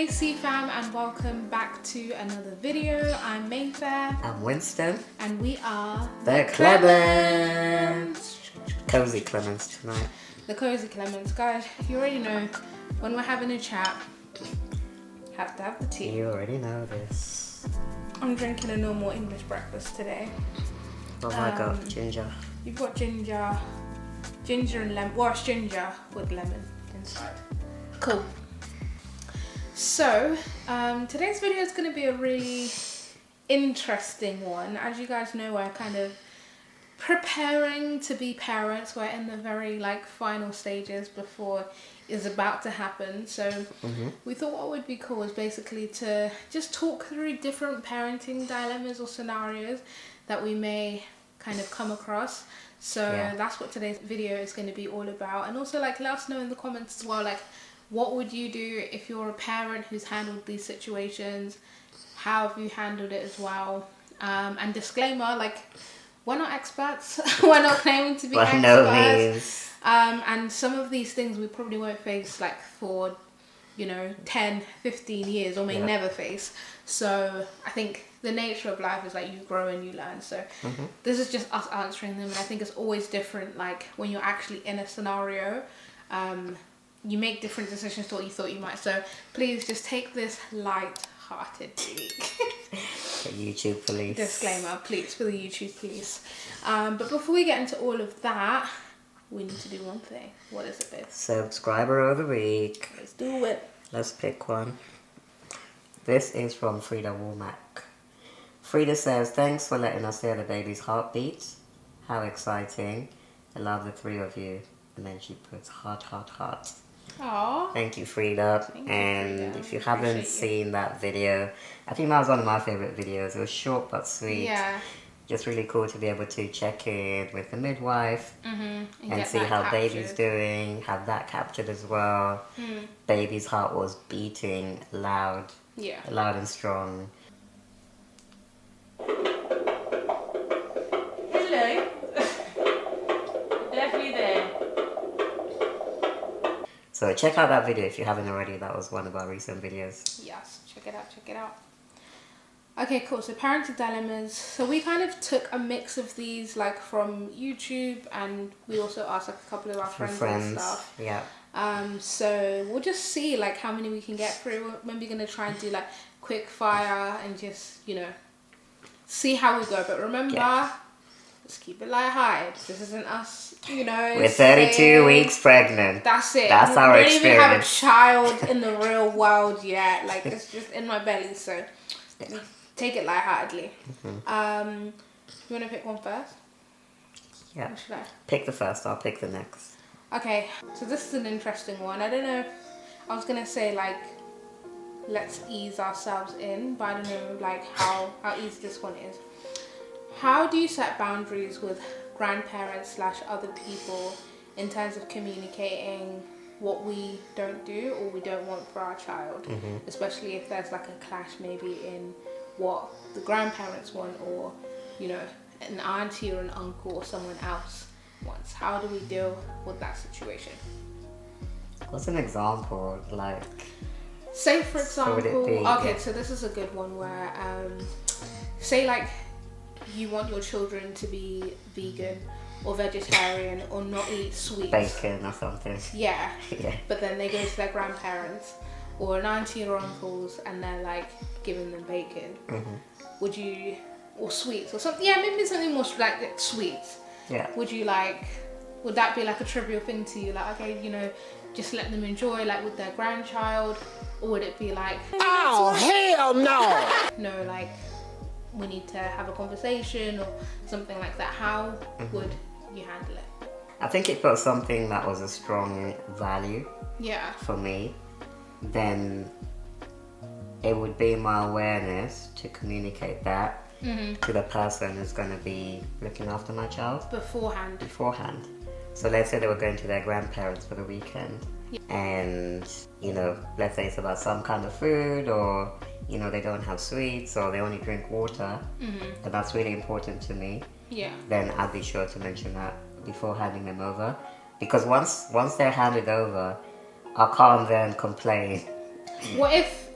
Hey C-Fam, and welcome back to another video. I'm Mayfair. I'm Winston. And we are the Clements. Cozy Clements tonight. The Cozy Clements. Guys, you already know when we're having a chat, have to have the tea. You already know this. I'm drinking a normal English breakfast today. What have I got? Ginger. You've got ginger and lemon. Well, it's ginger with lemon inside. Cool. So, today's video is going to be a really interesting one. As you guys know, we're kind of preparing to be parents. We're in the very final stages before it's about to happen. So we thought what would be cool is basically to just talk through different parenting dilemmas or scenarios that we may kind of come across. So that's what today's video is going to be all about. And also let us know in the comments as well, what would you do if you're a parent who's handled these situations? How have you handled it as well? And disclaimer, we're not experts. We're not claiming to be experts. No means. And some of these things we probably won't face for 10, 15 years or may never face. So I think the nature of life is you grow and you learn. So this is just us answering them, and I think it's always different when you're actually in a scenario. You make different decisions to what you thought you might. So please just take this light-heartedly. YouTube police. Disclaimer, please, for the YouTube police. But before we get into all of that, we need to do one thing. What is it, babe? Subscriber of the week. Let's do it. Let's pick one. This is from Frida Womack. Frida says, thanks for letting us hear the baby's heartbeat. How exciting. I love the three of you. And then she puts heart, heart, heart. Aww. Thank you, Frida. And if you haven't seen that video, I think that was one of my favorite videos. It was short but sweet. Yeah. Just really cool to be able to check in with the midwife and see how captured. baby's doing, have that captured as well. Baby's heart was beating loud, loud and strong. Hello. Definitely there. So check out that video if you haven't already. That was one of our recent videos. Yes, check it out. Okay, cool. So parenting dilemmas. So we kind of took a mix of these from YouTube, and we also asked a couple of our friends and stuff. Yeah. So we'll just see how many we can get through. We're maybe gonna try and do quick fire and just see how we go. But remember, let's keep it light-hearted. This isn't us, We're 32 weeks pregnant. That's it. That's our experience. We don't even have a child in the real world yet. It's just in my belly, so take it lightheartedly. You want to pick one first? Yeah. Or should I? Pick the first, I'll pick the next. Okay, so this is an interesting one. I don't know if I was going to say let's ease ourselves in, but I don't know how easy this one is. How do you set boundaries with grandparents / other people in terms of communicating what we don't do or we don't want for our child? Especially if there's a clash maybe in what the grandparents want, or an auntie or an uncle or someone else wants. How do we deal with that situation? What's an example? Say for example, so this is a good one where say you want your children to be vegan or vegetarian or not eat sweets. Bacon or something. Yeah. But then they go to their grandparents or an auntie or uncles and they're giving them bacon. Would you, or sweets or something? Yeah, maybe something more sweets. Yeah. Would you would that be a trivial thing to you? Okay, just let them enjoy with their grandchild, or would it be oh hell no! No, we need to have a conversation or something like that? How would you handle it? I think if it was something that was a strong value for me, then it would be my awareness to communicate that to the person who's going to be looking after my child. Beforehand. So let's say they were going to their grandparents for the weekend and, let's say it's about some kind of food, or, they don't have sweets or they only drink water, and that's really important to me. Then I'd be sure to mention that before handing them over. Because once they're handed over, I can't then complain What if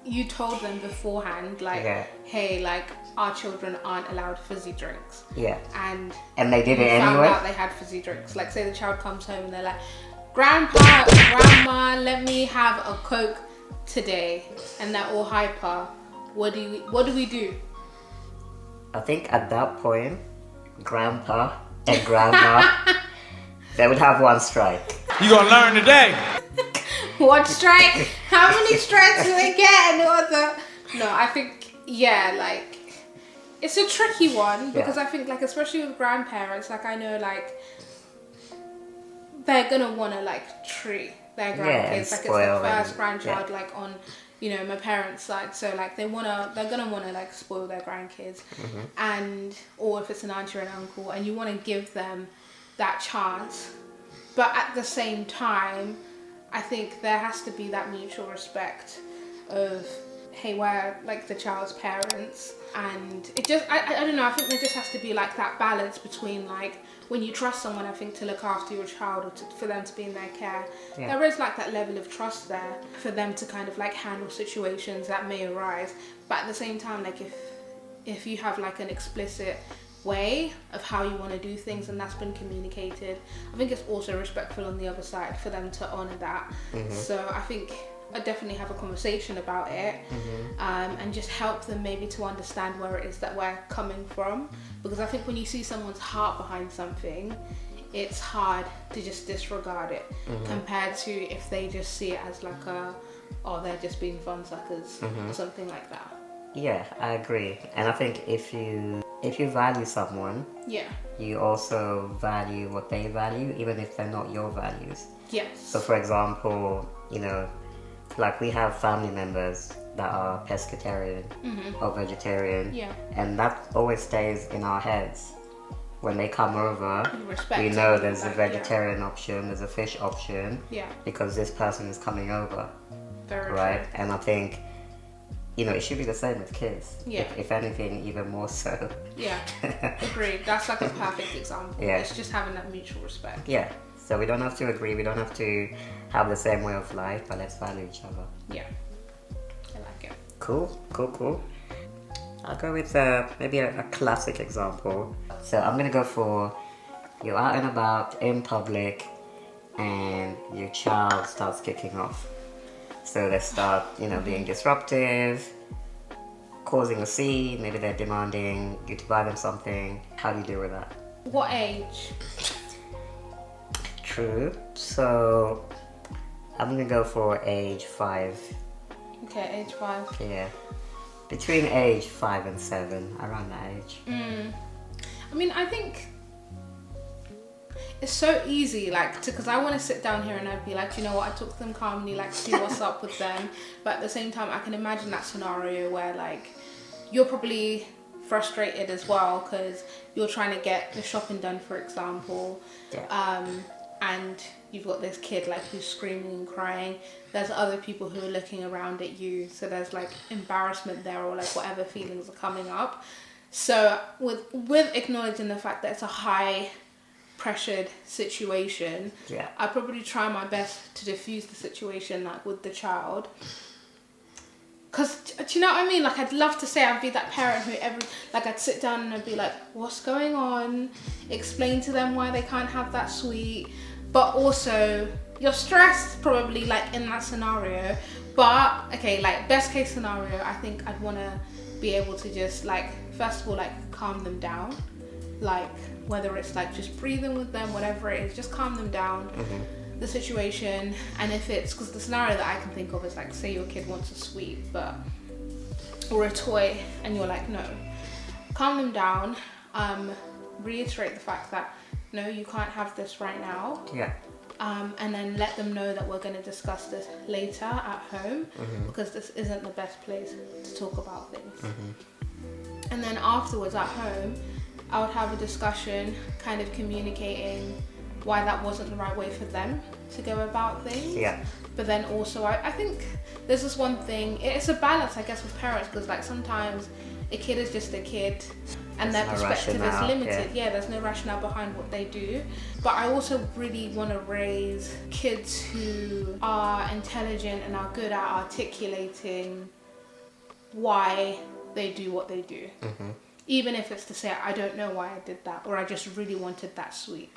you told them beforehand, like, hey, like, our children aren't allowed fizzy drinks. Yeah. And they did it anyway? found out they had fizzy drinks. Like, say the child comes home and they're like, Grandpa, Grandma, let me have a Coke today. And they're all hyper. What do we do? I think at that point, Grandpa and Grandma, they would have one strike. You gonna learn today. What strike? How many strikes do they get in order? No, I think, like, it's a tricky one because I think, like, especially with grandparents, like, I know, like, they're gonna want to, like, treat their grandkids like it's their first grandchild, like, on, you know, my parents' side. So, like, they're gonna want to, like, spoil their grandkids, and or if it's an auntie or an uncle, and you want to give them that chance, but at the same time, I think there has to be that mutual respect of, hey, we're, like, the child's parents, and it just, I don't know, I think there just has to be, like, that balance between, like, when you trust someone, I think, to look after your child or for them to be in their care, there is, like, that level of trust there for them to kind of, like, handle situations that may arise, but at the same time, like, if you have, like, an explicit way of how you want to do things and that's been communicated, I think it's also respectful on the other side for them to honour that. So I think I definitely have a conversation about it, and just help them maybe to understand where it is that we're coming from, because I think when you see someone's heart behind something, it's hard to just disregard it compared to if they just see it as like they're just being fun suckers or something like that. Yeah, I agree. And I think if you value someone, you also value what they value, even if they're not your values. Yes. So for example, you know, like we have family members that are pescatarian or vegetarian, and that always stays in our heads. When they come over, we know there's a vegetarian option, there's a fish option, because this person is coming over. Very right? true. And I think, you know, it should be the same with kids. If anything, even more so. Yeah, agreed. That's like a perfect example. It's just having that mutual respect. Yeah. So we don't have to agree, we don't have to have the same way of life, but let's value each other. Yeah. I like it. Cool. I'll go with maybe a classic example. So I'm going to go for, you're out and about in public and your child starts kicking off. So they start, you know, being disruptive, causing a scene, maybe they're demanding you to buy them something. How do you deal with that? What age? True. So I'm going to go for age 5. Okay, age 5. Yeah. Between age 5 and 7, around that age. I mean, I think it's so easy, like, because I want to sit down here and I'd be like, you know what, I talk to them calmly, like, see what's up with them. But at the same time, I can imagine that scenario where, like, you're probably frustrated as well because you're trying to get the shopping done, for example. And you've got this kid, like, who's screaming and crying. There's other people who are looking around at you. So there's, like, embarrassment there or, like, whatever feelings are coming up. So with acknowledging the fact that it's a high pressured situation, I probably try my best to diffuse the situation, like, with the child. Because, do you know what I mean? Like, I'd love to say I'd be that parent who I'd sit down and I'd be like, what's going on? Explain to them why they can't have that sweet. But also, you're stressed probably, like, in that scenario. But, okay, like, best case scenario, I think I'd want to be able to just, like, first of all, like, calm them down. Like, whether it's, like, just breathing with them, whatever it is, just calm them down. The situation. And if it's, because the scenario that I can think of is, like, say your kid wants a sweet or a toy and you're like, no, calm them down, reiterate the fact that no, you can't have this right now, and then let them know that we're going to discuss this later at home, because this isn't the best place to talk about things. And then afterwards at home, I would have a discussion, kind of communicating why that wasn't the right way for them to go about things. But then also, I think there's this one thing, it's a balance, I guess, with parents, because, like, sometimes a kid is just a kid and their perspective is limited. There's no rationale behind what they do. But I also really want to raise kids who are intelligent and are good at articulating why they do what they do. Even if it's to say, I don't know why I did that, or I just really wanted that sweet,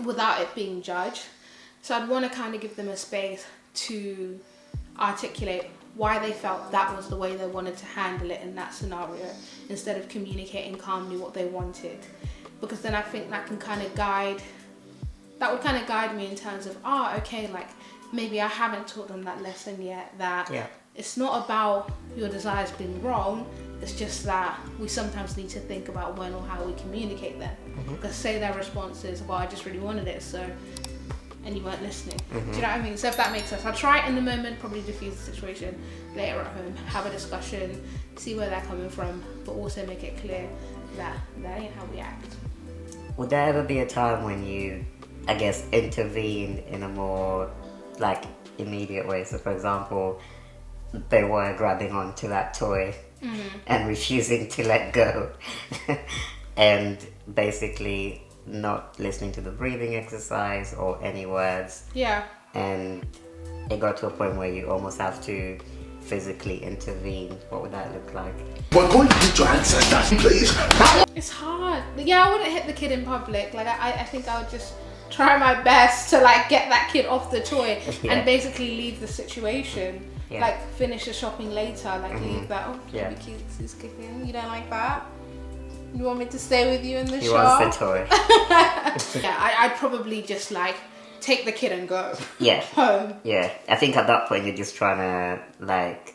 without it being judged. So I'd want to kind of give them a space to articulate why they felt that was the way they wanted to handle it in that scenario, instead of communicating calmly what they wanted. Because then I think that would kind of guide me in terms of, okay, like maybe I haven't taught them that lesson yet, that it's not about your desires being wrong, it's just that we sometimes need to think about when or how we communicate them. Because say their response is, well, I just really wanted it, so, and you weren't listening. Do you know what I mean? So if that makes sense, I'll try it in the moment, probably diffuse the situation, later at home, have a discussion, see where they're coming from, but also make it clear that that ain't how we act. Would there ever be a time when you, I guess, intervene in a more like immediate way? So for example, they were grabbing onto that toy and refusing to let go and basically not listening to the breathing exercise or any words. Yeah. And it got to a point where you almost have to physically intervene. What would that look like? We're going to hit your ancestors, please. It's hard. Yeah, I wouldn't hit the kid in public. Like I think I would just try my best to like get that kid off the toy and basically leave the situation. Like finish the shopping later. Like leave that. Oh, baby cute, who's kicking? You don't like that? You want me to stay with you in the shop? He wants the toy. Yeah, I'd probably just like take the kid and go. Yeah. Home. Yeah. I think at that point you're just trying to like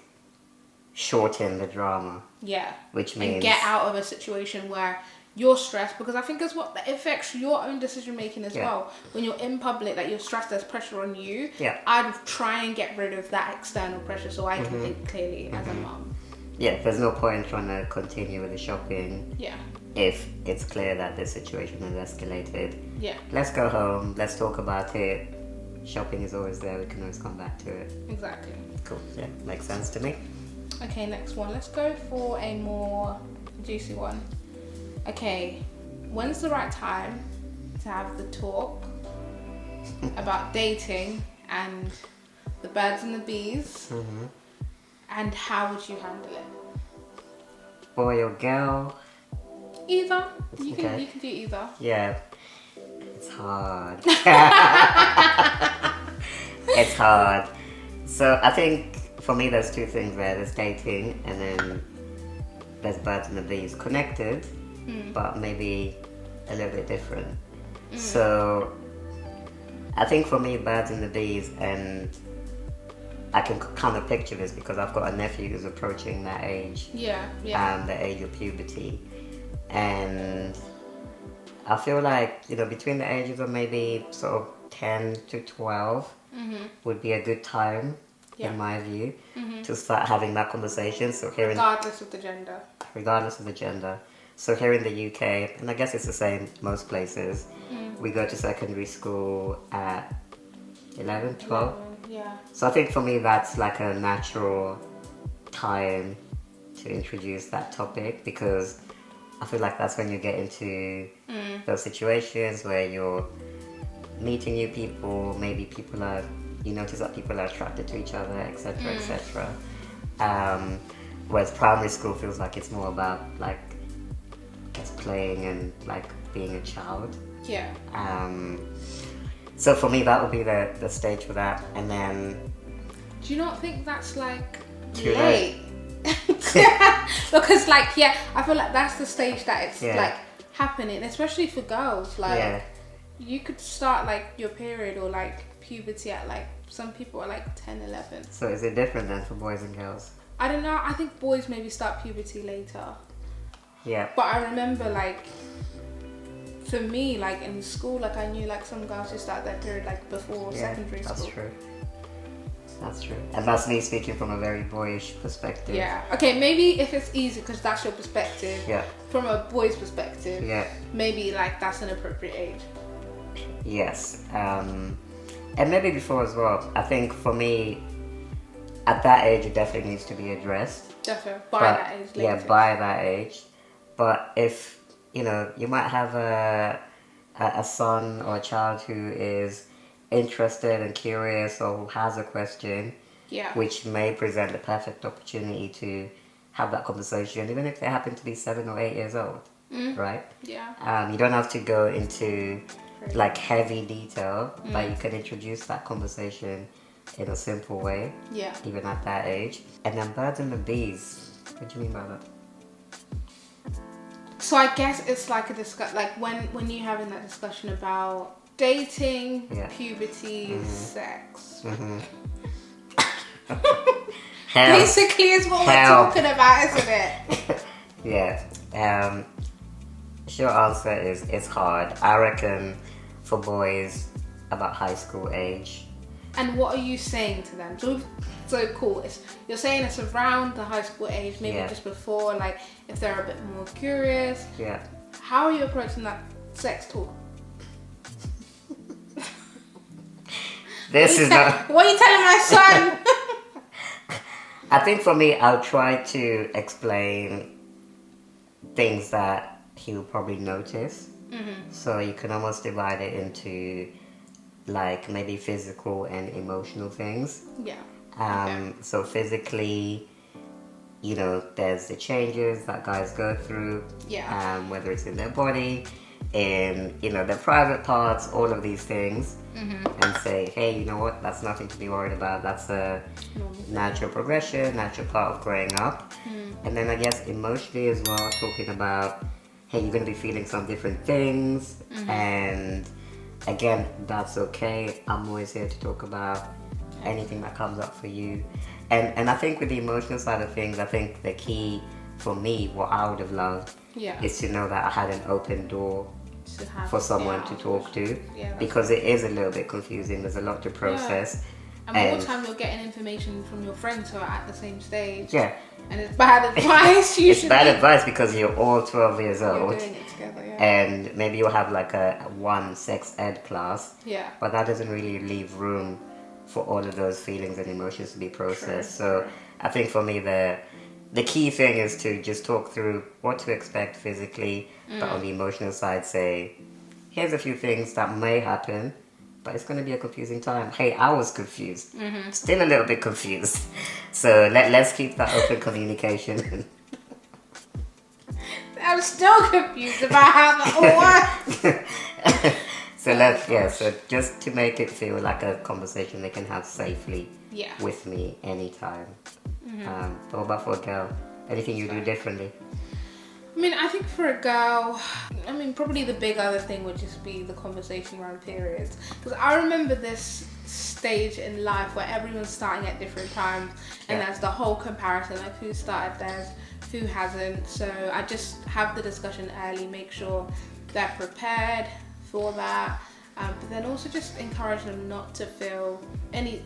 shorten the drama. Yeah. Which means... And get out of a situation where you're stressed, because I think it's what that affects your own decision making as well. When you're in public, that you're stressed, there's pressure on you. Yeah. I'd try and get rid of that external pressure so I can think clearly as a mum. Yeah, there's no point trying to continue with the shopping. Yeah. If it's clear that the situation has escalated. Yeah. Let's go home, let's talk about it. Shopping is always there, we can always come back to it. Exactly. Cool, yeah, makes sense to me. Okay, next one. Let's go for a more juicy one. Okay, when's the right time to have the talk about dating and the birds and the bees, and how would you handle it? Boy or girl? Either. You can do either. Yeah, it's hard. It's hard. So I think for me there's two things there. There's dating and then there's birds and the bees. Connected, but maybe a little bit different. So I think for me, birds and the bees, and I can kind of picture this because I've got a nephew who's approaching that age. Yeah. The age of puberty. And I feel like, you know, between the ages of maybe sort of 10 to 12 would be a good time, in my view, to start having that conversation. So here regardless of the gender. Regardless of the gender. So here in the UK, and I guess it's the same most places, we go to secondary school at 11, 12. Yeah. So I think for me that's like a natural time to introduce that topic, because I feel like that's when you get into those situations where you're meeting new people, maybe you notice that people are attracted to each other, etc., etc. Whereas primary school feels like it's more about like just playing and like being a child. Yeah. So for me that would be the stage for that, and then... Do you not think that's like too late? Because like, I feel like that's the stage that it's like happening, especially for girls. Like you could start like your period or like puberty at like, some people are like 10, 11. So is it different then for boys and girls? I don't know. I think boys maybe start puberty later. Yeah. But I remember like, for me, like in school, like I knew like some girls who start their period like before secondary school. That's true. That's true. And that's me speaking from a very boyish perspective. Yeah. Okay, maybe if it's easy because that's your perspective. Yeah. From a boy's perspective. Yeah. Maybe like that's an appropriate age. Yes. And maybe before as well. I think for me, at that age, it definitely needs to be addressed. Definitely. That age. Later. Yeah, by that age. But if, you know, you might have a son or a child who is interested and curious or who has a question, which may present the perfect opportunity to have that conversation, even if they happen to be 7 or 8 years old, right? Yeah. You don't have to go into like heavy detail, but you can introduce that conversation in a simple way, even at that age. And then birds and the bees, what do you mean by that? So I guess it's like like when you're having that discussion about dating, puberty, sex. Basically is what we're talking about, isn't it? Yeah. Short answer is it's hard. I reckon for boys about high school age. And what are you saying to them? So cool. You're saying it's around the high school age, maybe just before, like if they're a bit more curious. Yeah. How are you approaching that sex talk? This is not. What are you telling my son? I think for me, I'll try to explain things that he'll probably notice. So you can almost divide it into like maybe physical and emotional things. Yeah. So physically, you know, there's the changes that guys go through. Yeah. Whether it's in their body, in, you know, their private parts, all of these things. And say, hey, you know what, that's nothing to be worried about. That's a natural progression, natural part of growing up. And then I guess emotionally as well, talking about, hey, you're going to be feeling some different things. And again, that's okay. I'm always here to talk about anything that comes up for you. And I think with the emotional side of things, I think the key for me, what I would have loved, is to know that I had an open door for someone to talk to, because it is a little bit confusing. There's a lot to process. And more time you're getting information from your friends who are at the same stage. Yeah. And it's bad advice usually. It's bad advice because you're all 12 years old. You're doing it together, And maybe you'll have like a one sex ed class. Yeah. But that doesn't really leave room for all of those feelings and emotions to be processed. So I think for me the key thing is to just talk through what to expect physically, but on the emotional side say, here's a few things that may happen, but it's going to be a confusing time. Hey, I was confused. Still a little bit confused. So let's keep that open communication. I'm still confused about how that all works. So just to make it feel like a conversation they can have safely with me anytime. But what about for a girl? Anything you do differently? I mean, I think for a girl, probably the big other thing would just be the conversation around periods. Because I remember this stage in life where everyone's starting at different times, and there's the whole comparison of who started theirs, who hasn't. So I just have the discussion early, make sure they're prepared for that. But then also just encourage them not to feel any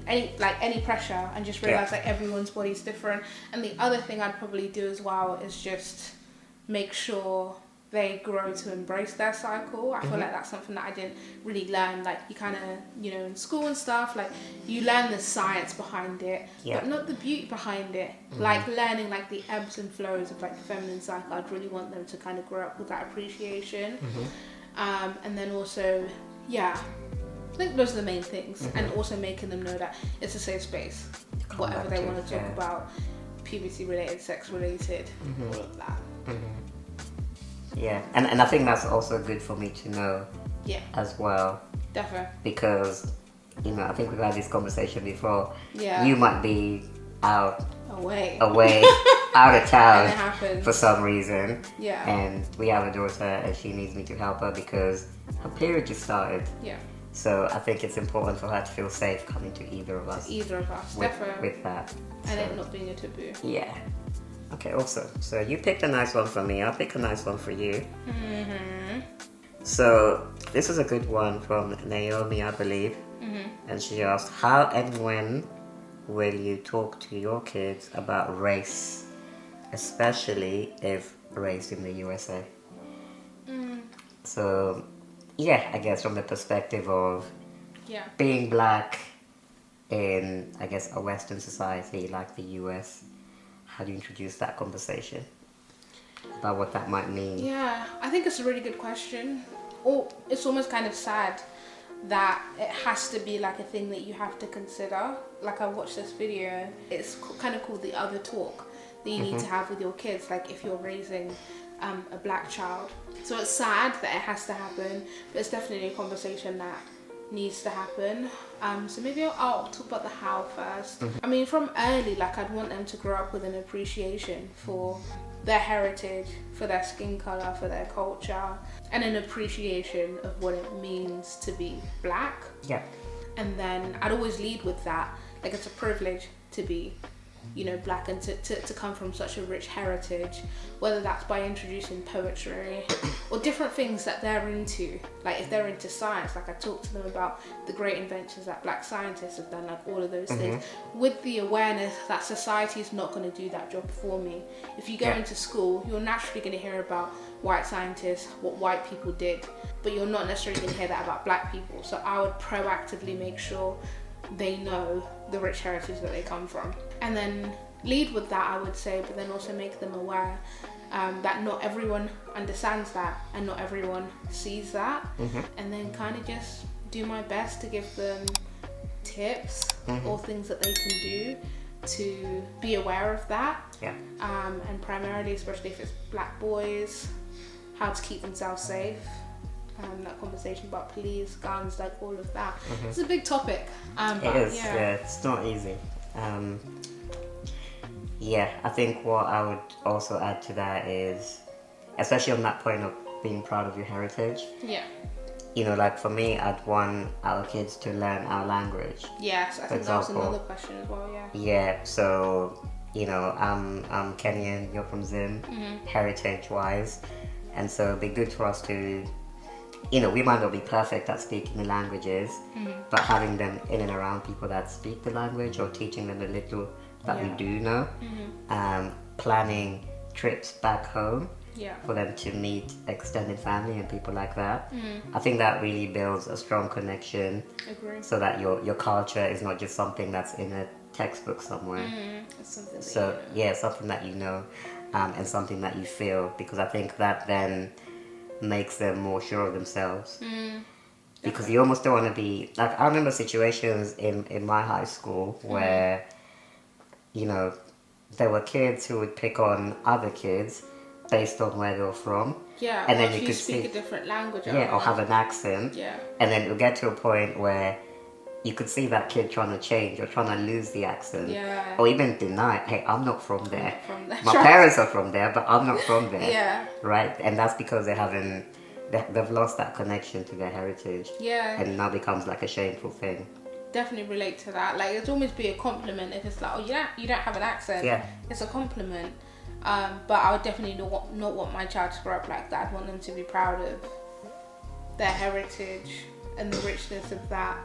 pressure, and just realize that everyone's body's different. And the other thing I'd probably do as well is just make sure they grow to embrace their cycle. I feel like that's something that I didn't really learn. Like you kind of, in school and stuff, like you learn the science behind it, but not the beauty behind it. Like learning like the ebbs and flows of like the feminine cycle. I'd really want them to kind of grow up with that appreciation. And then also, I think those are the main things. And also making them know that it's a safe space. Whatever they want to talk about, puberty related, sex related, all of that. Yeah, and I think that's also good for me to know as well. Definitely. Because, I think we've had this conversation before. Yeah. You might be away, out of town and it happens for some reason. Yeah. And we have a daughter and she needs me to help her because her period just started. Yeah. So I think it's important for her to feel safe coming to either of us. Definitely. With that. And it not being a taboo. Yeah. Okay, awesome. So you picked a nice one for me. I'll pick a nice one for you. So this is a good one from Naomi, I believe. And she asked, how and when will you talk to your kids about race, especially if raised in the USA? So, I guess from the perspective of being black in, I guess, a Western society like the US, how do you introduce that conversation about what that might mean? Yeah, I think it's a really good question. It's almost kind of sad that it has to be like a thing that you have to consider. Like, I watched this video, it's kind of called the other talk that you need to have with your kids, like if you're raising a black child. So it's sad that it has to happen, but it's definitely a conversation that needs to happen. So maybe I'll talk about the how first. I mean, from early, like, I'd want them to grow up with an appreciation for their heritage, for their skin color, for their culture, and an appreciation of what it means to be black. Yeah. And then I'd always lead with that. Like, it's a privilege to be, you know, black, and to come from such a rich heritage, whether that's by introducing poetry or different things that they're into. Like, if they're into science, like, I talk to them about the great inventions that black scientists have done, like all of those things, with the awareness that society is not going to do that job for me. If you go into school, you're naturally going to hear about white scientists, what white people did, but you're not necessarily going to hear that about black people. So I would proactively make sure they know the rich heritage that they come from, and then lead with that, I would say, but then also make them aware that not everyone understands that and not everyone sees that, and then kind of just do my best to give them tips or things that they can do to be aware of that. And primarily, especially if it's black boys, how to keep themselves safe. That conversation about police, guns, like all of that. It's a big topic. It is, yeah, it's not easy. I think what I would also add to that is, especially on that point of being proud of your heritage. Yeah. You know, like for me, I'd want our kids to learn our language. Yes, I think that was another question as well, yeah. Yeah, so, you know, I'm Kenyan, you're from Zim, heritage-wise. And so it'd be good for us to, you know, we might not be perfect at speaking the languages, but having them in and around people that speak the language, or teaching them the little that we do know, planning trips back home for them to meet extended family and people like that. I think that really builds a strong connection. Agree. So that your culture is not just something that's in a textbook somewhere. It's something So something that you know, and something that you feel, because I think that then makes them more sure of themselves. Because you almost don't want to be like, I remember situations in my high school where you know, there were kids who would pick on other kids based on where they were from. Yeah, and then you could speak a different language. Or have an accent. Yeah. And then it would get to a point where you could see that kid trying to change or trying to lose the accent. Yeah. Or even deny, hey, I'm not from there. My parents are from there, but I'm not from there. Yeah. Right? And that's because they've lost that connection to their heritage. Yeah. And it now becomes like a shameful thing. Definitely relate to that. Like, it'd almost be a compliment if it's like, oh, you don't have an accent. Yeah. It's a compliment. But I would definitely not want my child to grow up like that. I'd want them to be proud of their heritage and the richness of that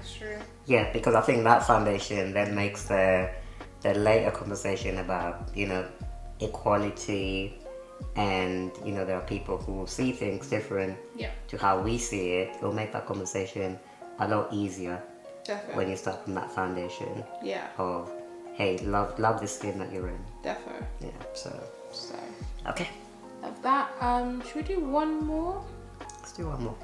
history. Yeah, because I think that foundation then makes the later conversation about, you know, equality, and you know, there are people who see things different to how we see it. It'll make that conversation a lot easier. Definitely. When you start from that foundation. Yeah. Of, hey, love the skin that you're in. Definitely. Yeah. So. Okay. Of that, should we do one more? Let's do one more.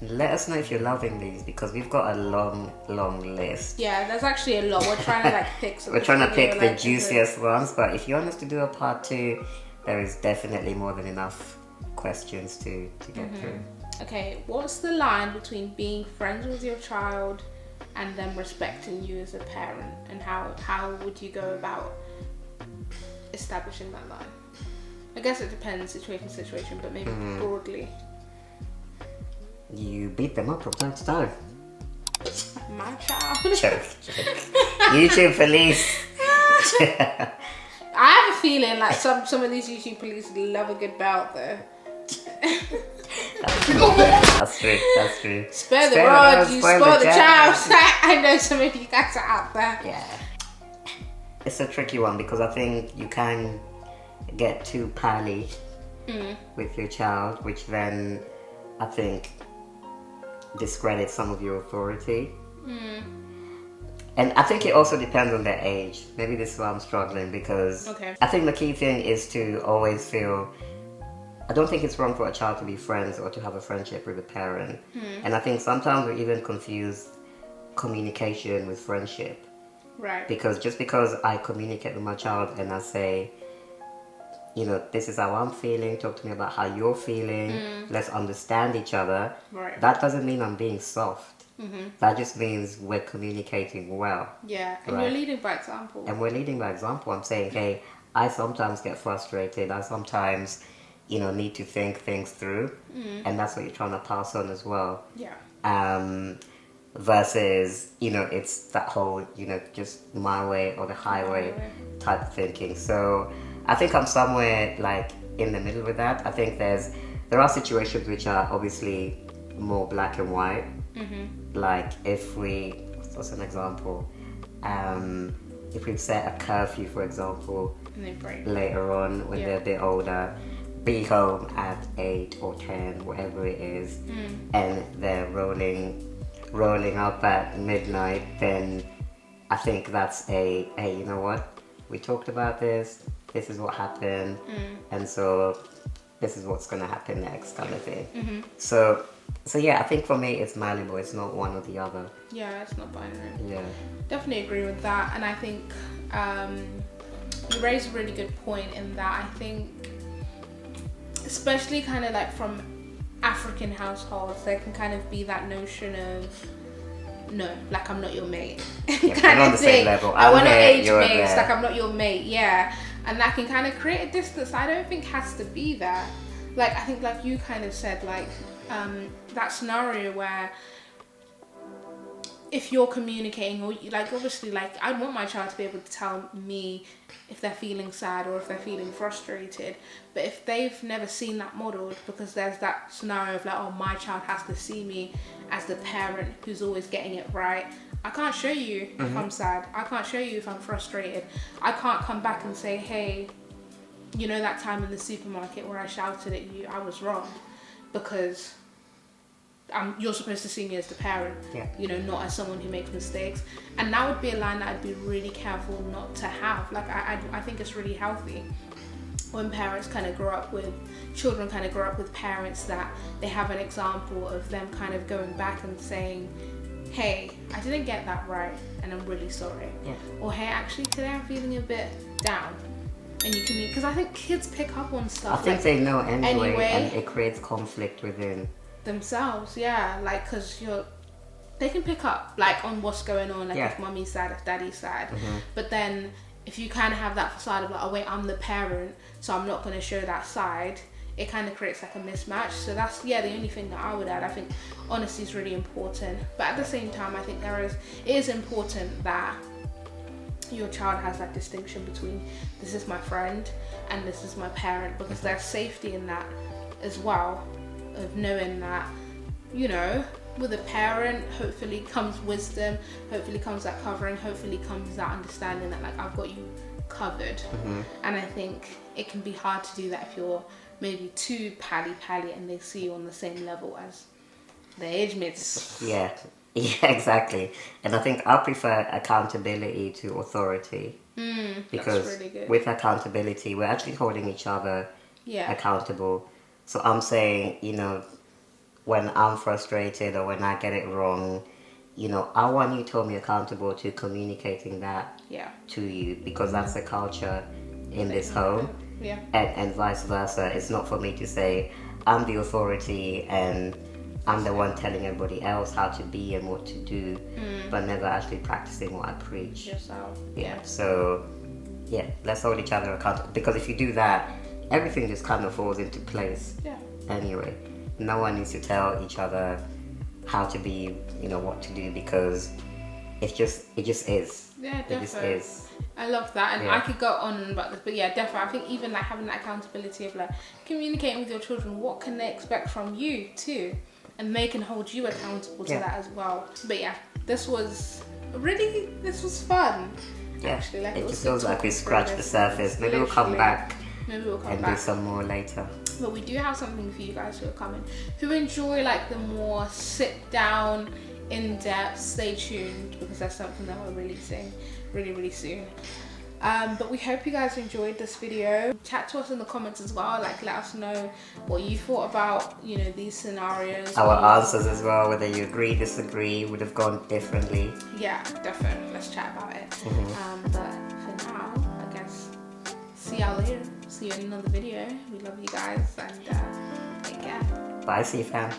And let us know if you're loving these, because we've got a long list. Yeah, there's actually a lot. We're trying to like pick some. We're trying to pick the juiciest ones, but if you want us to do a part 2, there is definitely more than enough questions to get through. Okay, what's the line between being friends with your child and them respecting you as a parent, and how would you go about establishing that line? I guess it depends situation to situation, but maybe broadly. You beat them up from time to time. My child. Joke. YouTube police. I have a feeling like some of these YouTube police love a good belt though. That's true. Spare the rod, you spoil the child. I know some of you guys are out there. Yeah. It's a tricky one, because I think you can get too pally with your child, which then I think discredits some of your authority. And I think it also depends on their age. Maybe this is why I'm struggling, because I think the key thing is to always feel I don't think it's wrong for a child to be friends or to have a friendship with a parent. And I think sometimes we even confuse communication with friendship. Right. Because just because I communicate with my child and I say, you know, this is how I'm feeling, talk to me about how you're feeling, let's understand each other. Right. That doesn't mean I'm being soft. That just means we're communicating well. Yeah, and you're leading by example. And we're leading by example. I'm saying, hey, I sometimes get frustrated. I sometimes, you know, need to think things through. And that's what you're trying to pass on as well. Yeah. Versus, you know, it's that whole, you know, just my way or the highway type of thinking. So I think I'm somewhere like in the middle with that. I think there are situations which are obviously more black and white. Like if what's an example? If we set a curfew, for example, later on when they're a bit older, be home at 8 or 10, whatever it is, and they're rolling up at midnight, then I think that's hey, you know what? We talked about this is what happened, and so this is what's gonna happen next, kind of thing. So yeah, I think for me it's malleable. It's not one or the other. Yeah, it's not binary. Yeah, definitely agree with that. And I think you raise a really good point in that. I think, especially kind of like from African households, there can kind of be that notion of, no, like I'm not your mate. Kind of on the same level. I want to age mates, like I'm not your mate. Yeah, and that can kind of create a distance. I don't think has to be there. Like I think, like you kind of said, like that scenario where if you're communicating, or like obviously, like I want my child to be able to tell me if they're feeling sad or if they're feeling frustrated, but if they've never seen that modeled, because there's that scenario of like, oh, my child has to see me as the parent who's always getting it right. I can't show you if I'm sad. I can't show you if I'm frustrated. I can't come back and say, hey, you know that time in the supermarket where I shouted at you, I was wrong, because you're supposed to see me as the parent, you know, not as someone who makes mistakes. And that would be a line that I'd be really careful not to have. Like I think it's really healthy when parents kind of children kind of grow up with parents that they have an example of them kind of going back and saying, hey, I didn't get that right and I'm really sorry. Or hey, actually today I'm feeling a bit down. And you can, because I think kids pick up on stuff. I think they know anyway, and it creates conflict within themselves. Like because they can pick up like on what's going on, like if mummy's sad, if daddy's sad. But then if you kind of have that facade of like, oh wait, I'm the parent, so I'm not going to show that side, it kind of creates like a mismatch. So that's the only thing that I would add. I think honesty is really important, but at the same time I think it is important that your child has that distinction between this is my friend and this is my parent, because there's safety in that as well, of knowing that, you know, with a parent hopefully comes wisdom, hopefully comes that covering, hopefully comes that understanding that like I've got you covered. And I think it can be hard to do that if you're maybe too pally and they see you on the same level as their age mates. Yeah, exactly. And I think I prefer accountability to authority, because that's really good. With accountability we're actually holding each other accountable. So I'm saying, you know, when I'm frustrated or when I get it wrong, you know, I want you to hold me accountable to communicating that to you, because that's the culture in this home. And vice versa. It's not for me to say I'm the authority and I'm the one telling everybody else how to be and what to do, but never actually practicing what I preach. Yourself. So let's hold each other accountable, because if you do that, everything just kind of falls into place. Anyway, no one needs to tell each other how to be, you know, what to do, because it just is. Definitely. It just is. I love that, and I could go on about this, but definitely I think even like having that accountability of like communicating with your children, what can they expect from you too, and they can hold you accountable to that as well. But this was fun. Actually, like it just feels like we scratched the surface. Maybe we'll come back and do some more later. But we do have something for you guys who are coming, who enjoy like the more sit down, in depth. Stay tuned, because that's something that we're releasing really soon. But we hope you guys enjoyed this video. Chat to us in the comments as well. Like, let us know what you thought about, you know, these scenarios. Our answers as well, whether you agree, disagree, would have gone differently. Yeah, definitely. Let's chat about it. But for now, I guess, see y'all later. See you in another video. We love you guys, and take care. Bye, C fam.